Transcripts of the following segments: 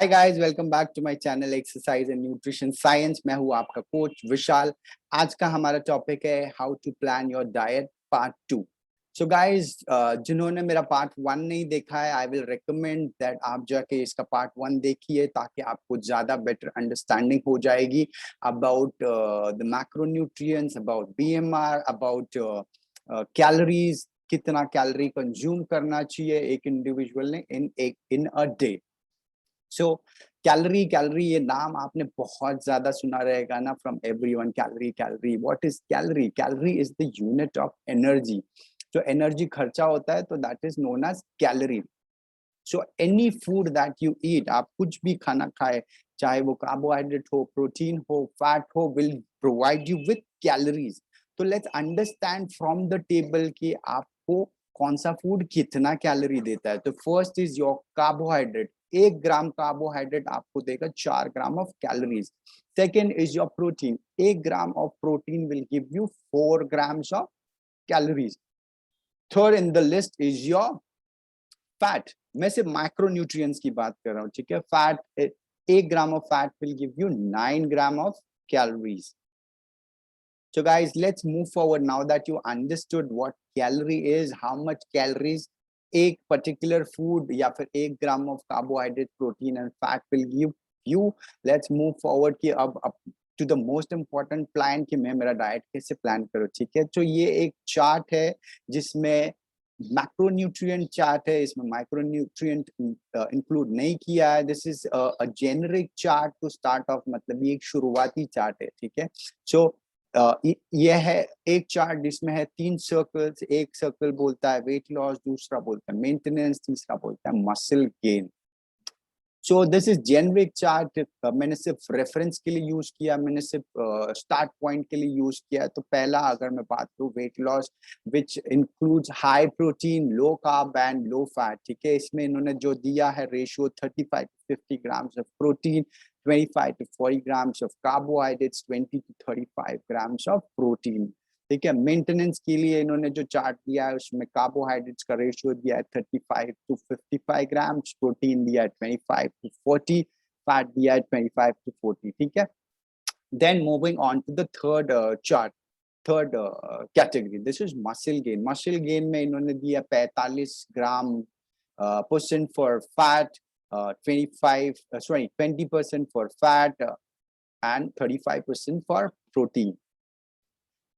Hi guys, welcome back to my channel exercise and nutrition science. मैं हूं आपका coach विशाल। आज का हमारा टॉपिक है how to plan your diet part 2। So guys, जिन्होंने मेरा पार्ट 1 नहीं देखा है, आई विल रिकमेंड दैट आप जाके इसका पार्ट 1 देखिए, ताकि आपको ज्यादा बेटर अंडरस्टैंडिंग हो जाएगी about the macronutrients, about BMR, about calories, कितना कैलोरी कंज्यूम करना चाहिए एक इंडिविजुअल ने in a day. So calorie calorie ये नाम आपने बहुत ज्यादा सुना रहेगा ना, from everyone. Calorie calorie, what is calorie? Calorie is the unit of energy. जो एनर्जी खर्चा होता है तो that is known as calorie. So any food that you eat, आप कुछ भी खाना खाए, चाहे वो कार्बोहाइड्रेट हो, प्रोटीन हो, फैट हो, will provide you with calories. तो let's understand from the table कि आपको कौन सा फूड कितना कैलोरी देता है। तो first is your carbohydrate. 1 gram carbohydrate आपको देगा 4 ग्राम of calories. Second is your protein. 1 gram of protein will give you 4 grams of calories. Third in the list is your fat. मैं सिर्फ माइक्रोन्यूट्रिएंट्स की बात कर रहा हूँ, ठीक है। Fat, 1 gram of fat will give you 9 gram of calories. So guys, let's move forward now that you understood what calorie is, how much calories एक particular food या फिर 1 ग्राम of carbohydrate, protein and fat will give you. Let's move forward कि अब to the most important plan कि मैं मेरा diet कैसे plan करूँ, ठीक है। तो ये एक चार्ट है जिसमें मैक्रोन्यूट्रिएंट चार्ट है, इसमें माइक्रोन्यूट्रिएंट इंक्लूड नहीं किया है। This is a generic chart to start off, मतलब ये एक शुरुआती चार्ट है, ठीक है। सो ये है एक चार्ट जिसमें है 3 सर्कल्स। एक सर्कल बोलता है वेट लॉस, दूसरा बोलता है मेंटेनेंस, तीसरा बोलता है muscle gain. So this is generic chart. मैंने सिर्फ रेफरेंस के लिए यूज किया, मैंने सिर्फ स्टार्ट पॉइंट के लिए यूज किया। तो पहला अगर मैं बात करूँ, weight loss which includes high protein, low carb and low fat, ठीक है। इसमें इन्होंने जो दिया है ratio 35 to 50 grams of protein, 25 to 40 grams of carbohydrates, 20 to 35 grams of protein, ठीक है। मेंटेनेंस के लिए इन्होंने जो चार्ट दिया है उसमें कार्बोहाइड्रेट्स का रेशियो दिया है 35 to 55 ग्राम्स, प्रोटीन दिया है 25 to 40, फैट दिया है 25 to 40, ठीक है। Then moving on to the third chart, third category, this is muscle gain. Muscle gain में इन्होंने दिया 45 gram percent for fat, 20% for fat and 35% for protein.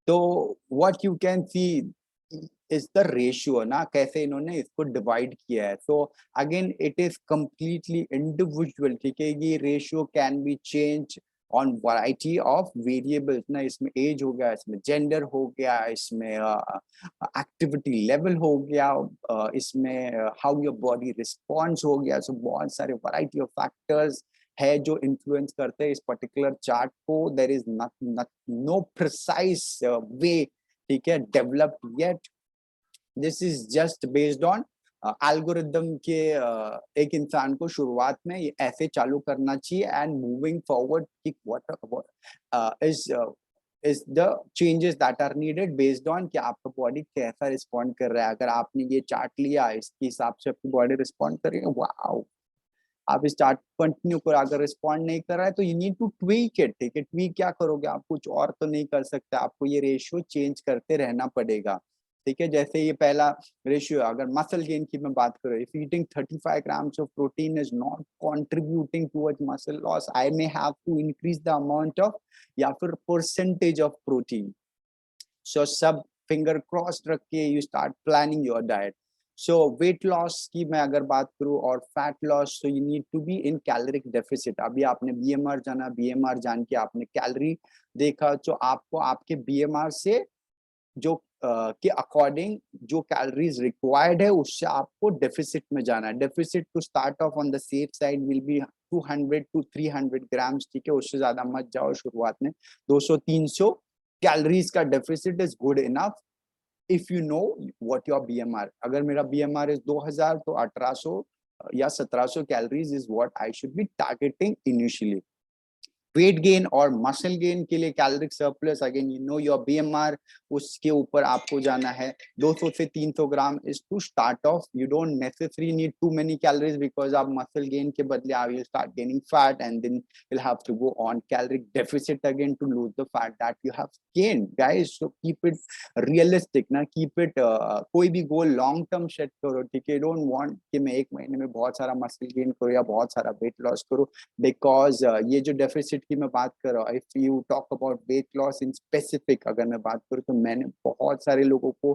तो what you can see is the ratio ना, कैसे इन्होंने इसको divide किया है। तो again it is completely individual, ठीक है। ये ratio can be change on variety of variables ना। इसमें एज हो गया, इसमें जेंडर हो गया, इसमें एक्टिविटी लेवल हो गया, इसमें हाउ योर बॉडी रिस्पॉन्स हो गया। सो बहुत सारे वैरायटी ऑफ फैक्टर्स है जो इन्फ्लुएंस करते हैं इस पर्टिकुलर चार्ट को। There is no precise way, ठीक है, developed yet. This is just based on algorithm के एक इंसान को शुरुआत में ये ऐसे चालू करना चाहिए एंड मूविंग फॉरवर्ड कि what is the changes that are needed based on कि आपका बॉडी कैसा रिस्पॉन्ड कर रहा है। अगर आपने ये चार्ट लिया, इसके हिसाब से आपकी बॉडी रिस्पॉन्ड कर रही है, वाओ। आप स्टार्ट कंटिन्यू करो, अगर रिस्पॉन्ड नहीं कर रहा है तो you need to tweak it, ठीक है। ट्वीक क्या करोगे, आप कुछ और तो नहीं कर सकते, आपको ये रेशियो चेंज करते रहना पड़ेगा, ठीक है। जैसे ये पहला रेशियो, अगर मसल गेन की मैं बात करूँ, इफ ईटिंग 35 grams ऑफ protein is not contributing towards muscle loss, I may have to increase the amount of या फिर परसेंटेज ऑफ प्रोटीन। सो सब फिंगर क्रॉस रख के you start planning your diet. So weight loss की मैं अगर बात करूं और fat loss, so you need to be in caloric deficit. अभी आपने बीएमआर जाना, बीएमआर जान के आपने कैलोरी देखा, तो आपको आपके बीएमआर से जो के अकॉर्डिंग जो कैलोरीज रिक्वायर्ड है उससे आपको डेफिसिट में जाना है। Deficit to start off on the safe side will be 200 to 300 grams, ठीक है। उससे ज्यादा मत जाओ शुरुआत में। 200-300 कैलोरीज का deficit is good enough if you know what your BMR. अगर मेरा बीएमआर इज 2000 तो 1800 या 1700 calories is what I should be targeting initially. Weight gain और मसल गेन के लिए caloric surplus, again you know your BMR, उसके ऊपर आपको जाना है 200 से 300 gram is to start off. You don't necessary need too many calories because आप मसल गेन के बदले आप you start gaining fat and then you'll have to go on caloric deficit again to lose the fat that you have gained, guys. So keep it realistic ना, keep it कोई भी गोल long term set करो, ठीक है. Don't want कि मैं एक महीने में बहुत सारा मसल गेन करूँ या बहुत सारा वेट लॉस करूँ, बिकॉज ये जो डेफिसिट की मैं बात कर रहा हूँ, if you talk about weight loss in specific, अगर मैं बात करूँ तो मैंने बहुत सारे लोगों को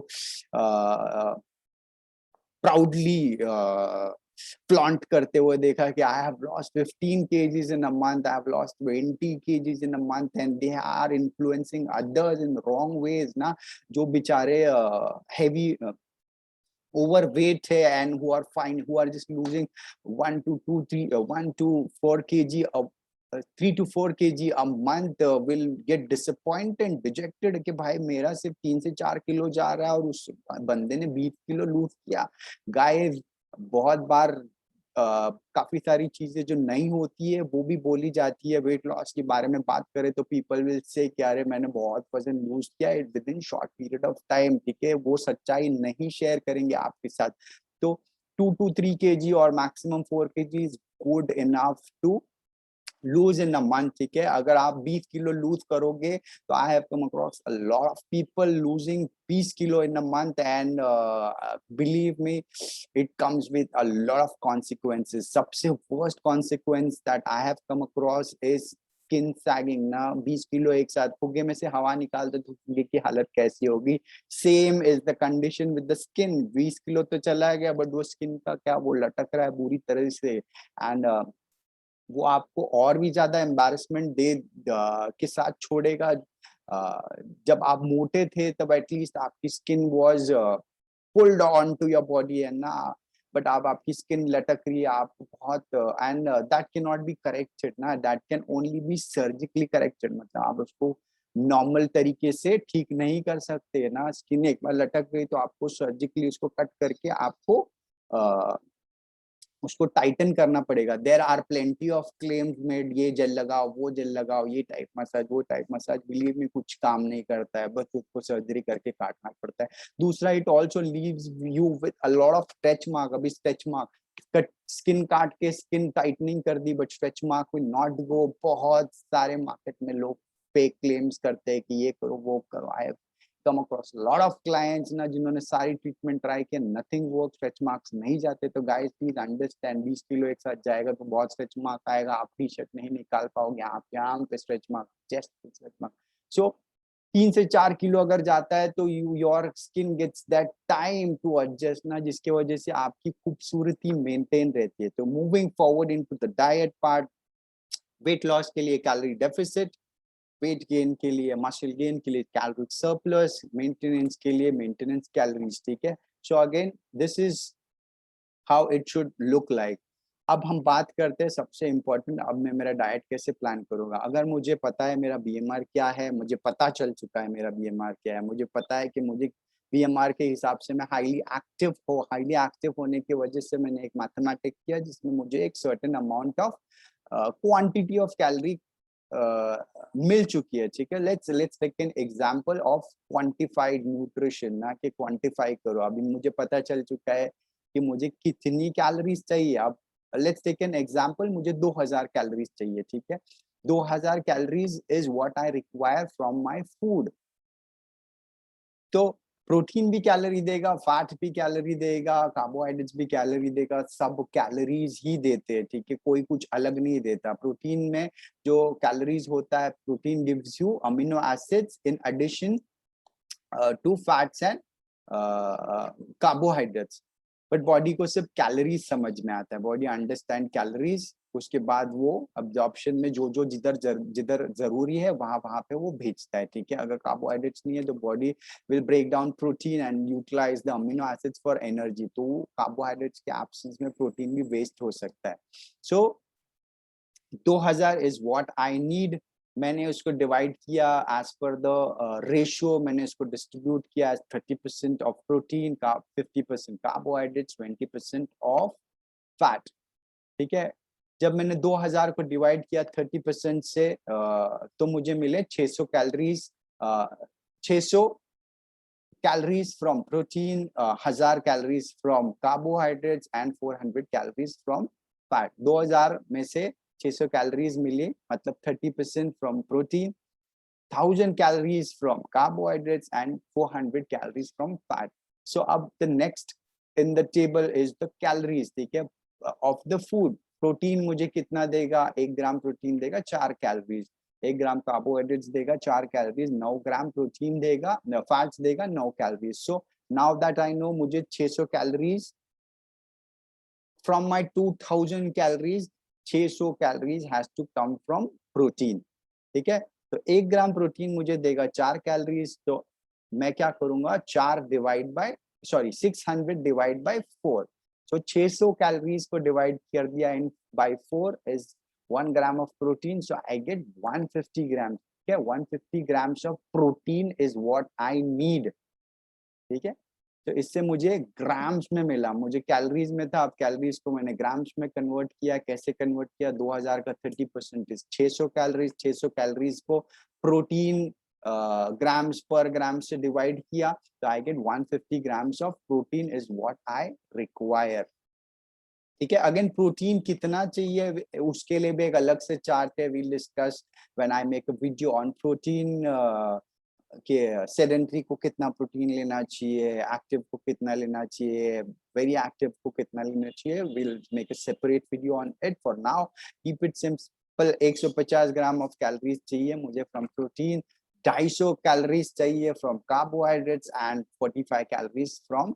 प्राउडली flaunt करते हुए देखा कि I have lost 15 kgs in a month, I have lost 20 kgs in a month, and they are influencing others in wrong ways ना, जो बेचारे heavy overweight है and who are fine, who are just losing 1 to 2 3 1 to 4 kg of 3 to 4 kg a month will get disappointed and dejected कि भाई मेरा सिर्फ 3 से 4 kilo जा रहा है और उस बंदे ने 20 किलो लूज किया. गाइस बहुत बार काफी सारी चीजें जो नहीं होती है वो भी बोली जाती है. वेट लॉस के बारे में बात करें तो पीपल विल से कि अरे मैंने बहुत वजन लूज किया it with in short period of time, ठीक है. वो सच्चाई नहीं शेयर करेंगे आपके साथ. तो 2 to 3 kg और maximum 4 kg is good enough to lose in a month, ठीक है. अगर आप 20 किलो लूज करोगे तो I have come across a lot of people losing 20 kilo in a month and believe me it comes with a lot of consequences. सबसे worst consequence that I have come across is skin sagging ना. 20 kilo एक साथ फुगे में से हवा निकालते तो फुगे की हालत कैसी होगी. Same is the condition with the skin. 20 kilo तो चला गया बट वो स्किन का क्या, वो लटक रहा है बुरी तरह से एंड वो आपको और भी ज्यादा एम्बैरेसमेंट दे के साथ छोड़ेगा. जब आप मोटे थे तब एटलीस्ट आपकी skin was pulled on to your body है ना, बट अब आपकी स्किन लटक रही है आपको बहुत, and that can not be corrected ना, that can only be surgically corrected. मतलब आप उसको नॉर्मल तरीके से ठीक नहीं कर सकते ना. स्किन एक बार लटक गई तो आपको सर्जिकली उसको कट करके आपको उसको टाइटन करना पड़ेगा. There are plenty of claims made, ये जेल लगाओ वो जेल लगाओ, ये टाइप मसाज वो टाइप मसाज, बिलीव में कुछ काम नहीं करता है, बस उसको सर्जरी करके काटना पड़ता है. दूसरा it also leaves you with a lot of stretch mark. अभी स्ट्रेच मार्क स्किन काट के स्किन टाइटनिंग कर दी but stretch mark will not go. बहुत सारे मार्केट में लोग फेक क्लेम्स करते हैं कि ये करो वो करो. आई come across a lot of clients ना जिन्होंने सारी ट्रीटमेंट ट्राई किया, नथिंग वर्क, स्ट्रेच मार्क्स नहीं जाते. तो गाइस प्लीज अंडरस्टैंड, 20 किलो एक साथ जाएगा तो बहुत स्ट्रेच मार्क आएगा, आप टी शर्ट नहीं निकाल पाओगे, आपके आर्म पे स्ट्रेच मार्क, चेस्ट पे स्ट्रेच मार्क. सो 3 से 4 किलो अगर जाता है तो your skin gets that time to adjust ना, जिसकी वजह से आपकी खूबसूरती मेंटेन रहती है. तो moving forward into the diet part, weight loss के लिए कैलोरी डेफिसिट, वेट गेन के लिए मसल गेन के लिए कैलोरिक सरप्लस, मेंटेनेंस के लिए मेंटेनेंस कैलोरीज, ठीक है. So again this is how it should look like. अब हम बात करते हैं सबसे इम्पोर्टेंट, अब मैं मेरा डाइट कैसे प्लान करूंगा. अगर मुझे पता है मेरा बीएमआर क्या है, मुझे पता चल चुका है मेरा बीएमआर क्या है, मुझे पता है कि मुझे बीएमआर के हिसाब से मैं हाईली एक्टिव होने की वजह से मैंने एक मैथमेटिक किया जिसमें मुझे एक certain amount of quantity of calorie मिल चुकी है, ठीक है. Let's take an example of quantified nutrition ना, कि क्वांटिफाई करो. अभी मुझे पता चल चुका है कि मुझे कितनी कैलोरीज चाहिए. अब लेट्स टेक एन एग्जांपल, मुझे 2000 कैलोरीज चाहिए, ठीक है. 2000 calories is what I require from my food. तो प्रोटीन भी कैलोरी देगा, फैट भी कैलोरी देगा, कार्बोहाइड्रेट्स भी कैलोरी देगा, सब कैलोरीज ही देते हैं, ठीक है. कोई कुछ अलग नहीं देता. प्रोटीन में जो कैलोरीज होता है, protein gives you amino acids in addition to fats and carbohydrates. But body को सिर्फ कैलोरीज समझ में आता है, बॉडी अंडरस्टैंड कैलोरीज, उसके बाद वो अब्जॉर्प्शन में जो जो जिधर जिधर जरूरी है वहां वहां पे वो भेजता है, ठीक है. अगर कार्बोहाइड्रेट्स नहीं है तो body will break down protein and utilise the amino acids for energy. तो कार्बोहाइड्रेट्स के एब्सेंस में प्रोटीन भी वेस्ट हो सकता है. So 2000 is what I need. मैंने उसको डिवाइड किया एज पर द रेशियो, मैंने इसको डिस्ट्रीब्यूट किया एज 30% ऑफ प्रोटीन का, 50% कार्बोहाइड्रेट्स, 20% ऑफ फैट, ठीक है. जब मैंने 2000 को डिवाइड किया 30% से तो मुझे मिले 600 calories, 600 calories from protein, 1000 calories from carbohydrates and 400 calories from fat. 2000 में से 600 calories मिली, मतलब 30% from protein, 1000 calories from carbohydrates and 400 calories from fat. So अब the next in the table is the calories, ठीक है, of the food. प्रोटीन मुझे कितना देगा? 1 ग्राम protein देगा 4 कैलोरीज, 1 ग्राम कार्बोहाइड्रेट्स देगा 4 कैलोरीज, 9 ग्राम प्रोटीन देगा, फैट्स देगा 9 calories. So now that I know मुझे 600 calories from my 2000 calories, 600 calories has to come from protein. ठीक है, तो 1 ग्राम प्रोटीन मुझे देगा 4 कैलोरीज, तो मैं क्या करूंगा? 4 divide by 600 divide by 4. So 600 calories को डिवाइड कर दिया in by 4 is 1 gram of protein, so I get 150 grams. Okay, 150 grams of protein is what I need. ठीक है, तो इससे मुझे ग्राम्स में मिला, मुझे कैलोरीज में था, अब कैलोरीज को मैंने ग्राम्स में कन्वर्ट किया. कैसे कन्वर्ट किया? 2000 का 30% 600 कैलोरीज, 600 कैलोरीज को प्रोटीन ग्राम्स पर ग्राम से डिवाइड किया, तो आई गेट 150 grams ऑफ protein is what I require. ठीक है, अगेन प्रोटीन कितना चाहिए उसके लिए भी एक अलग से चार्ट है. We'll discuss when I make a video on protein के सेडेंटरी को कितना प्रोटीन लेना चाहिए, एक्टिव को कितना लेना चाहिए, वेरी एक्टिव को कितना लेना चाहिए. We'll make a separate video on it. For now keep it simple. 150 gram of calories चाहिए मुझे फ्रॉम प्रोटीन, 250 कैलोरीज चाहिए from carbohydrates and 45 calories from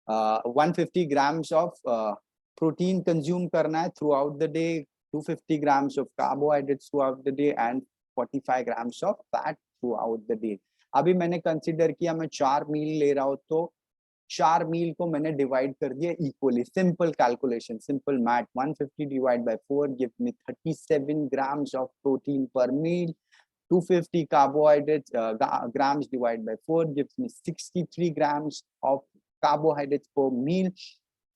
150 grams of protein consume करना है throughout the day, 250 grams of carbohydrates throughout the day and 45 grams of fat throughout the day. अभी मैंने consider किया मैं 4 मील ले रहा हूँ, तो 4 मील को मैंने डिवाइड कर दिया equally. Simple calculation, simple math. 150 divide by 4 give me 37 grams of protein per meal. 250 carbohydrates grams divided by 4 gives me 63 grams of carbohydrates per meal.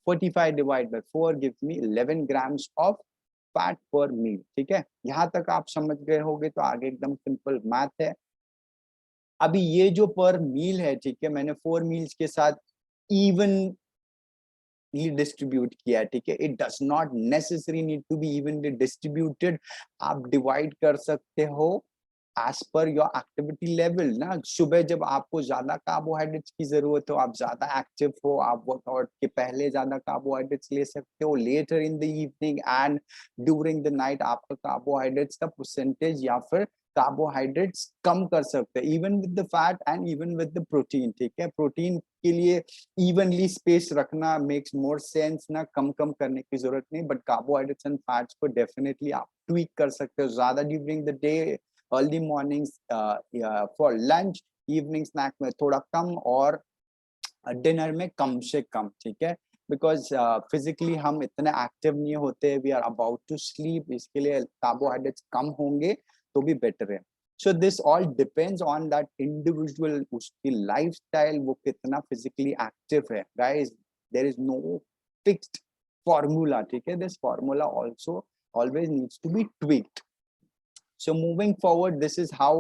45 divided by 4 gives me 11 grams of fat per meal. ठीक है, यहां तक आप समझ गए होंगे, तो आगे एकदम सिंपल मैथ है. अभी ये जो पर मील है, ठीक है, मैंने 4 मील्स के साथ इवन डिस्ट्रीब्यूट किया. ठीक है, it does not necessary need to be evenly distributed. आप डिवाइड कर सकते हो as per your activity level ना. सुबह जब आपको ज्यादा कार्बोहाइड्रेट्स की जरूरत हो, आप ज्यादा एक्टिव हो, आप वर्कआउट के पहले ज्यादा कार्बोहाइड्रेट्स ले सकते हो. Later in the evening and during the night आपका कार्बोहाइड्रेट्स का परसेंटेज या फिर कार्बोहाइड्रेट्स कम कर सकते हैं, even with the fat and even with the protein. ठीक है, प्रोटीन के लिए इवनली स्पेस रखना मेक्स मोर सेंस ना, कम कम करने की जरूरत नहीं. बट कार्बोहाइड्रेट्स एंड फैट्स को डेफिनेटली आप ट्वीक कर सकते हो. ज्यादा during the day, early mornings, for lunch, evening snack में थोड़ा कम और डिनर में कम से कम. ठीक है, बिकॉज फिजिकली हम इतने एक्टिव नहीं होते, we are about to sleep, इसके लिए कार्बोहाइड्रेट्स कम होंगे तो भी बेटर है. So this all depends on that individual, उसकी लाइफस्टाइल, वो कितना फिजिकली एक्टिव है. Guys, there is no fixed formula. ठीक है, this formula also always needs to be tweaked. So moving forward, this is how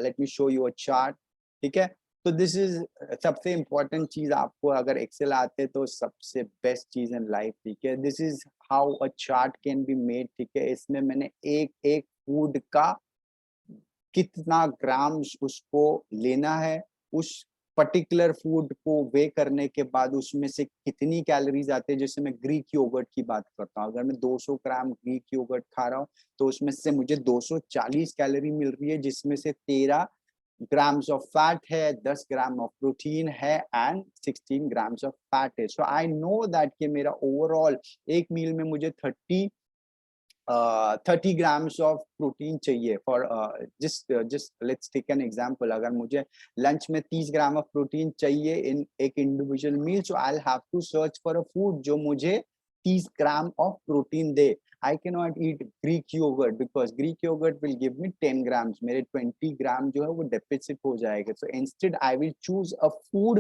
let me show you a chart. ठीक है, तो this is सबसे important चीज. आपको अगर एक्सेल आते तो सबसे बेस्ट चीज इन लाइफ. ठीक है, this is how a chart can be made. ठीक है, इसमें मैंने एक एक फूड का कितना ग्राम्स उसको लेना है, उस पर्टिकुलर फूड को वे करने के बाद उसमें से कितनी कैलोरीज आती है. जैसे मैं ग्रीक योगर्ट की बात करता हूँ, अगर मैं 200 ग्राम ग्रीक योगर्ट खा रहा हूँ तो उसमें से मुझे 240 कैलोरी मिल रही है, जिसमें से 13 grams of fat है, 10 ग्राम ऑफ प्रोटीन है एंड 16 grams ऑफ फैट है. सो आई नो दैट कि मेरा ओवरऑल एक मील में मुझे 30 grams of protein चाहिए. For just let's take an example. अगर मुझे लंच में 30 ग्राम ऑफ प्रोटीन चाहिए इन एक individual meal, so I have to search for a food जो मुझे 30 ग्राम ऑफ प्रोटीन दे. I cannot eat Greek yogurt because Greek yogurt will give me 10 grams. मेरे 20 ग्राम जो है वो डेफिसिट हो जाएगा. So instead I will choose a food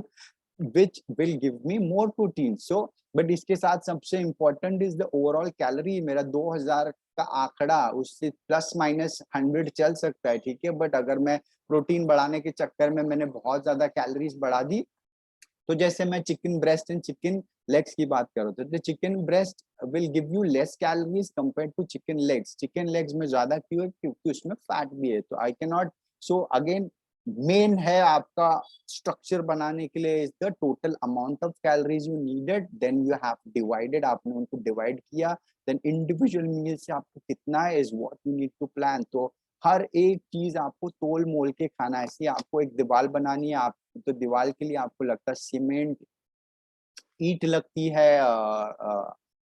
which will give me more protein. So but इसके साथ सबसे important is the overall calorie. मेरा 2000 का आंकड़ा उससे प्लस माइनस 100 चल सकता है, ठीक है, बट अगर मैं प्रोटीन बढ़ाने के चक्कर में मैंने बहुत ज्यादा कैलोरीज बढ़ा दी, तो जैसे मैं chicken breast and chicken legs की बात करूँ तो chicken breast will give you less calories compare to chicken legs. Chicken legs में ज्यादा क्यों है? क्योंकि उसमें फैट भी है। तो I can not, so again main है आपका स्ट्रक्चर बनाने के लिए is the total amount of calories you needed, then you have divided, आपने उनको डिवाइड किया, देन इंडिविजुअल मील से आपको कितना है is what you need to plan. तो हर एक चीज आपको तोल मोल के खाना है। ऐसे आपको एक दीवार बनानी है, आप तो दीवार के लिए आपको लगता है सीमेंट, ईंट लगती है,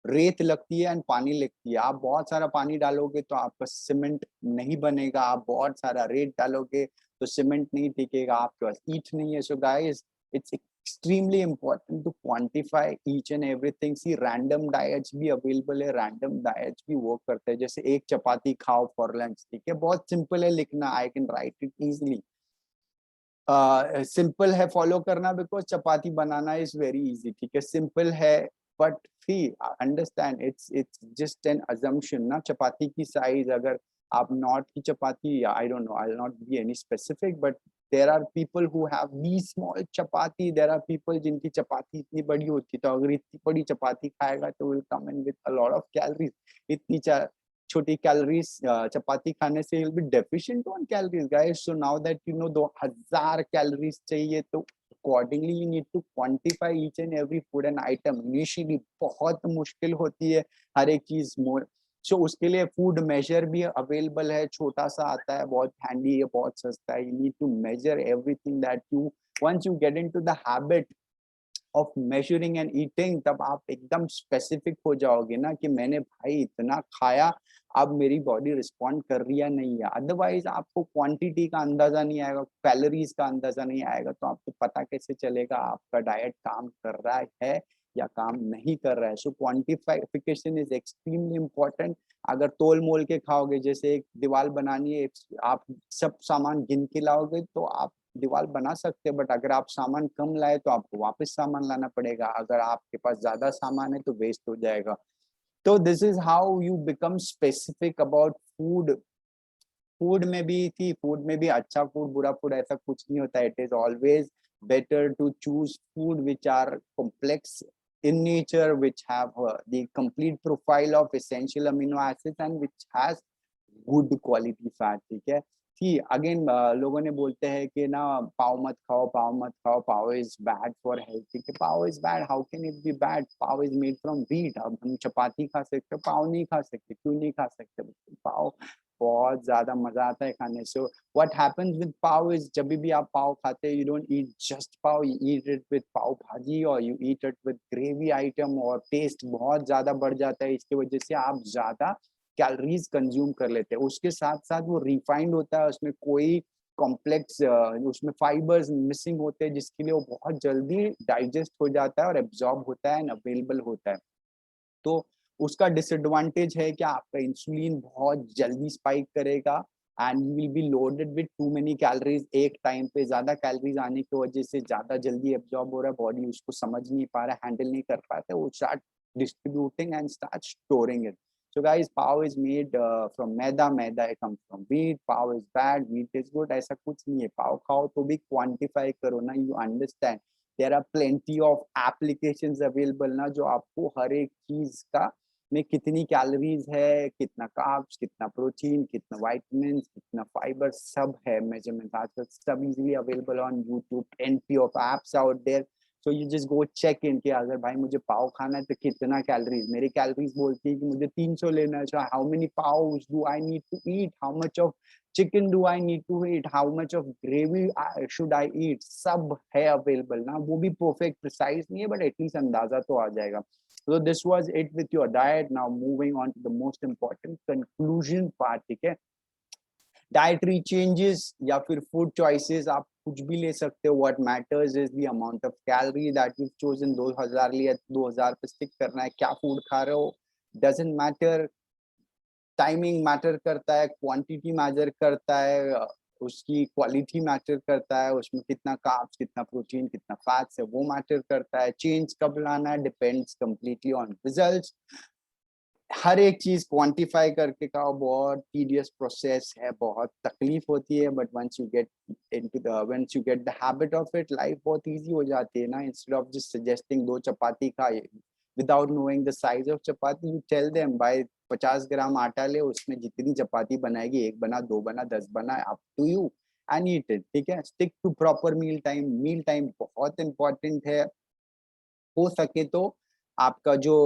रेत लगती है एंड पानी लगती है। आप बहुत सारा पानी डालोगे तो आपका सीमेंट नहीं बनेगा, आप बहुत सारा रेत डालोगे तो सीमेंट नहीं टिकेगा, आपके पास ईंट नहीं है। So guys, it's extremely important to quantify each and everything. See, random diets भी available है, random diets भी work करते हैं। जैसे एक चपाती खाओ फॉर लंच, ठीक है, बहुत सिंपल है लिखना, I can write it easily. Simple है फॉलो करना बिकॉज चपाती बनाना इज वेरी इजी, ठीक है, सिंपल है। But see understand it's just an assumption ना। चपाती की साइज, अगर आप नॉर्थ की chapati, I don't know, I will not be any specific, but there are people who have the small chapati, there are people जिनकी चपाती इतनी बड़ी होती, तो अगर इतनी बड़ी चपाती खाएगा तो will come in with a lot of calories. इतनी छोटी कैलोरीज चपाती खाने से you'll be deficient on calories guys. So now that you know 2000 calories चाहिए, तो accordingly you need to quantify each and every food and item. Initially बहुत मुश्किल होती है हर एक चीज सो उसके लिए फूड मेजर भी अवेलेबल है, छोटा सा आता है, बहुत हैंडी है, बहुत सस्ता है। You need to measure everything that you, once you get into the habit of measuring and eating, तब आप एकदम स्पेसिफिक हो जाओगे ना कि मैंने भाई इतना खाया, अब मेरी बॉडी रिस्पॉन्ड कर रही है नहीं है। अदरवाइज आपको क्वांटिटी का अंदाजा नहीं आएगा, कैलोरीज का अंदाजा नहीं आएगा, तो आपको पता कैसे चलेगा आपका डाइट काम कर रहा है या काम नहीं कर रहा है। सो क्वांटिफिकेशन इज एक्सट्रीमली इंपॉर्टेंट। अगर तोल मोल के खाओगे, जैसे एक दीवार बनानी है, आप सब सामान गिन के लाओगे तो आप दीवार बना सकते हैं, बट अगर आप सामान कम लाए तो आपको वापस सामान लाना पड़ेगा, अगर आपके पास ज्यादा सामान है तो वेस्ट हो जाएगा। तो this is how you become specific about food. Food में भी थी, फूड में भी अच्छा फूड बुरा फूड ऐसा कुछ नहीं होता। It is always better to choose food which are complex in nature, which have the complete profile of essential amino acids and which has good quality fat, ठीक है। कि अगेन लोगों ने बोलते हैं कि ना पाव मत खाओ, पाव मत खाओ, pav is bad for health, ठीक है। Pav is bad, how can it be bad? Pav is made from wheat. अब हम चपाती खा सकते, पाव नहीं खा सकते, क्यों नहीं खा सकते? पाव बहुत ज्यादा मजा आता है खाने से। What happens with pav is, जब भी आप पाव खाते हैं, you don't eat just pav, you eat it with pav bhaji और you eat it with gravy item, और टेस्ट बहुत ज्यादा बढ़ जाता है। इसकी वजह से आप ज्यादा कैलोरीज कंज्यूम कर लेते हैं। उसके साथ साथ वो रिफाइंड होता है, उसमें कोई कॉम्प्लेक्स, उसमें फाइबर्स मिसिंग होते हैं, जिसके लिए वो बहुत जल्दी डाइजेस्ट हो जाता है और एब्जॉर्ब होता है एंड अवेलेबल होता है। तो उसका डिसएडवांटेज है कि आपका इंसुलिन बहुत जल्दी स्पाइक करेगा and you will be loaded with two many calories. एक टाइम पे ज्यादा कैलोरीज आने की वजह से ज्यादा जल्दी एब्जॉर्ब हो रहा है, बॉडी उसको समझ नहीं पा रहा, हैंडल नहीं कर पाता, वो start distributing and start storing it. So guys, pav is made from maida, maida comes from wheat, pav is bad, wheat is good, ऐसा कुछ नहीं है। पाव खाओ तो भी क्वांटिफाई करो ना, you understand there are plenty of applications available ना, जो आपको हर एक चीज का में कितनी कैलोरीज है, कितना कार्ब्स, कितना प्रोटीन, कितना विटामिन, कितना फाइबर, सब है मेजरमेंट आजकल, सब इजीली अवेलेबल ऑन यूट्यूब, एनपी of apps out there. So you just go check in कि अगर भाई मुझे पाव खाना है तो कितना कैलोरीज, मेरी कैलोरीज बोलती है कि मुझे 300 लेना है, so how many paws do I need to eat, how much of chicken do I need to eat, how much of gravy should I eat, सब है अवेलेबल ना। वो भी परफेक्ट प्रिसाइज नहीं है, बट एटलीस्ट अंदाजा तो आ जाएगा। So this was it with your diet. Now moving on to the most important conclusion part, ठीक है। डाइटरी चेंजेस या फिर फूड चॉइसेस आप कुछ भी ले सकते हो। What matters is the amount of calorie that you chosen. 2000 लिया, 2000 पे स्टिक करना है। क्या फूड खा रहे हो डजंट मैटर, टाइमिंग मैटर करता है, क्वांटिटी मैटर करता है, उसकी क्वालिटी मैटर करता है, उसमें कितना कार्ब्स, कितना प्रोटीन, कितना फैट्स है वो मैटर करता है। चेंज कब लाना है डिपेंड्स कंप्लीटली ऑन रिजल्ट्स। हर एक चीज क्वांटिफाई करके का बहुत टीडियस प्रोसेस है, बहुत तकलीफ होती है, but once you get the habit of it, life बहुत इजी हो जाती है ना। Instead of just suggesting 2 chapati खा without knowing the size of chapati, you tell them भाई 50 ग्राम आटा ले, उसमें जितनी चपाती बनाएगी, 1 बना, 2 बना, 10 बना, up to you, and eat it. ठीक है, stick to proper meal time. Meal time बहुत इंपॉर्टेंट है। हो सके तो आपका जो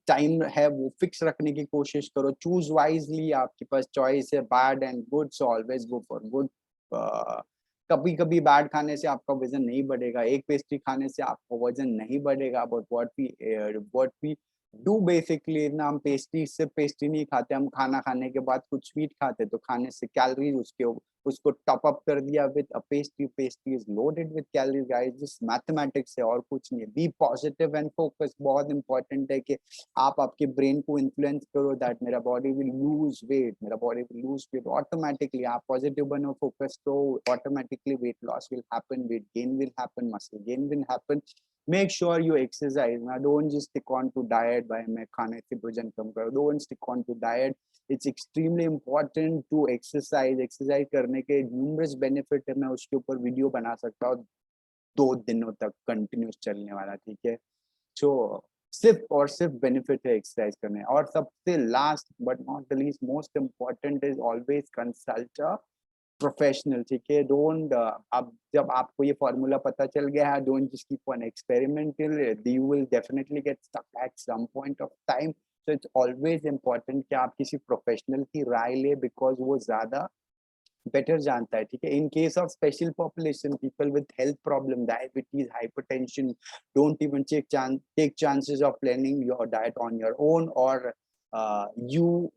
टाइम है वो फिक्स रखने की कोशिश करो। चूज वाइजली, आपके पास चॉइस है bad and good, so always go for good. कभी कभी बैड खाने से आपका वजन नहीं बढ़ेगा, एक पेस्ट्री खाने से आपका वजन नहीं बढ़ेगा, but what we do basically ना, हम पेस्ट्री से पेस्ट्री नहीं खाते, हम खाना खाने के बाद कुछ स्वीट खाते, तो खाने से कैलोरीज उसको टॉप अप कर दिया with a pastry. Pastry is loaded with calories guys, just mathematics है और कुछ नहीं है। बी पॉजिटिव एंड फोकस, बहुत इंपॉर्टेंट है कि आप आपके ब्रेन को इन्फ्लुएंस करो दैट मेरा बॉडी विल लूज वेट, मेरा body will lose weight automatically. आप पॉजिटिव बनो, फोकस, तो automatically weight loss will happen, weight gain will happen, muscle gain will happen. Make sure you exercise. Now, don't just stick on to diet by मैं खाने से वजन कम करो. Don't stick on to diet. It's extremely important to exercise. Exercise करने के numerous benefit है, मैं उसके ऊपर वीडियो बना सकता हूँ 2 दिनों तक कंटिन्यूस चलने वाला। ठीक है, तो सिर्फ और सिर्फ बेनिफिट है एक्सरसाइज करने। और सबसे last but not the least, most important is always consult a professional. ठीक है, डोंट अब जब आपको ये फॉर्मूला पता चल गया है, don't just keep on experimental, you will definitely get stuck at some point of time. So it's always important कि आप किसी प्रोफेशनल की राय ले, बिकॉज वो ज्यादा बेटर जानता है। ठीक है, in case of special population, people with health problem, diabetes, hypertension, don't even take chances of planning your diet on your own, और you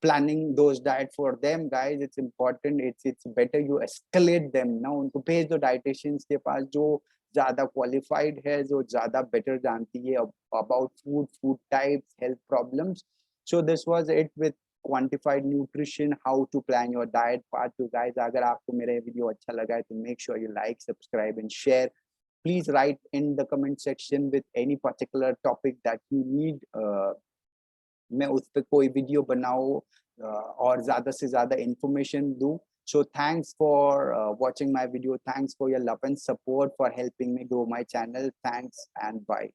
planning those diet for them guys. It's important, it's better you escalate them ना, उनको भेज दो dietitians के पास जो ज्यादा qualified है, जो ज्यादा बेटर जानती है about food types, health problems. So this was it with quantified nutrition, how to plan your diet part 2 guys. अगर आपको मेरा ये वीडियो अच्छा लगा है तो make sure you like, subscribe and share. Please write in the comment section with any particular topic that you need, मैं उस पर कोई वीडियो बनाऊं और ज्यादा से ज्यादा इंफॉर्मेशन दूं। So thanks for watching my video. Thanks for your love and support, for helping me grow my channel. Thanks and bye.